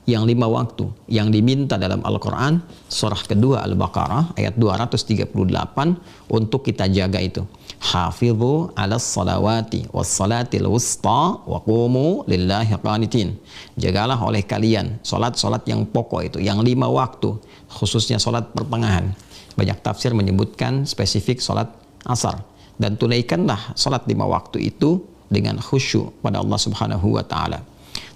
yang 5 waktu yang diminta dalam Al-Quran, surah kedua Al-Baqarah ayat 238, untuk kita jaga itu. Hafidhu 'alas salawati was salatil wusta wa qumu lillahi qanitin. Jagalah oleh kalian salat-salat yang pokok itu, yang 5 waktu, khususnya salat pertengahan. Banyak tafsir menyebutkan spesifik salat asar. Dan tunaikanlah salat 5 waktu itu dengan khusyuk pada Allah Subhanahu wa taala.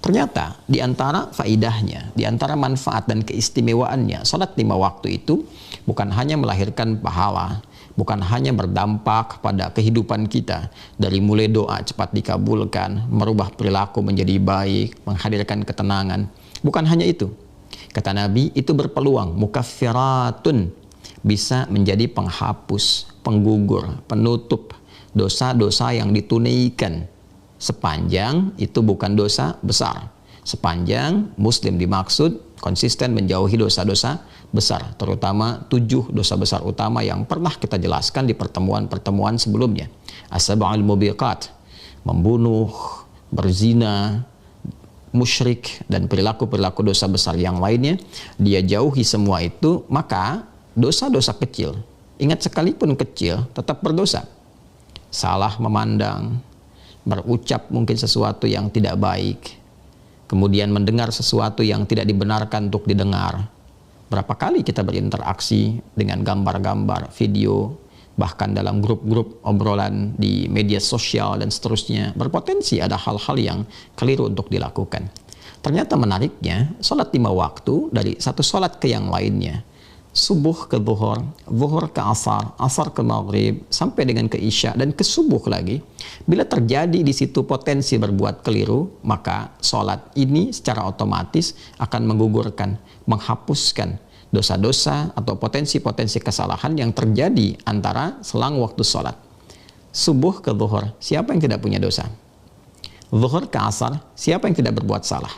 Ternyata di antara faidahnya, di antara manfaat dan keistimewaannya, salat 5 waktu itu bukan hanya melahirkan pahala, bukan hanya berdampak pada kehidupan kita, dari mulai doa cepat dikabulkan, merubah perilaku menjadi baik, menghadirkan ketenangan. Bukan hanya itu. Kata Nabi, itu berpeluang mukaffiratun, bisa menjadi penghapus, penggugur, penutup dosa-dosa yang ditunaikan, sepanjang itu bukan dosa besar. Sepanjang Muslim dimaksud konsisten menjauhi dosa-dosa besar, terutama 7 dosa besar utama yang pernah kita jelaskan di pertemuan-pertemuan sebelumnya. As-sab'ul mubiqat, membunuh, berzina, musyrik, dan perilaku-perilaku dosa besar yang lainnya. Dia jauhi semua itu, maka dosa-dosa kecil, ingat sekalipun kecil, tetap berdosa. Salah memandang, berucap mungkin sesuatu yang tidak baik, kemudian mendengar sesuatu yang tidak dibenarkan untuk didengar. Berapa kali kita berinteraksi dengan gambar-gambar, video, bahkan dalam grup-grup obrolan di media sosial dan seterusnya, berpotensi ada hal-hal yang keliru untuk dilakukan. Ternyata menariknya, sholat 5 waktu dari satu sholat ke yang lainnya, subuh ke zuhur, zuhur ke asar, asar ke maghrib, sampai dengan ke isya dan ke subuh lagi. Bila terjadi di situ potensi berbuat keliru, maka sholat ini secara otomatis akan menggugurkan, menghapuskan dosa-dosa atau potensi-potensi kesalahan yang terjadi antara selang waktu sholat. Subuh ke zuhur, siapa yang tidak punya dosa? Zuhur ke asar, siapa yang tidak berbuat salah?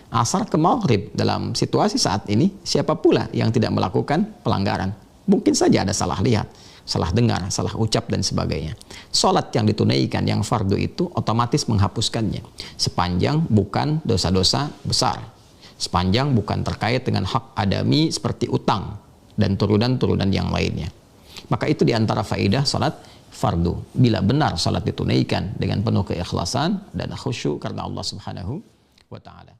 Asar ke maghrib, dalam situasi saat ini, siapa pula yang tidak melakukan pelanggaran? Mungkin saja ada salah lihat, salah dengar, salah ucap, dan sebagainya. Sholat yang ditunaikan, yang fardu itu otomatis menghapuskannya, sepanjang bukan dosa-dosa besar, sepanjang bukan terkait dengan hak adami seperti utang dan turunan-turunan yang lainnya. Maka itu diantara faidah sholat fardu, bila benar sholat ditunaikan dengan penuh keikhlasan dan khusyuk karena Allah Subhanahu wa ta'ala.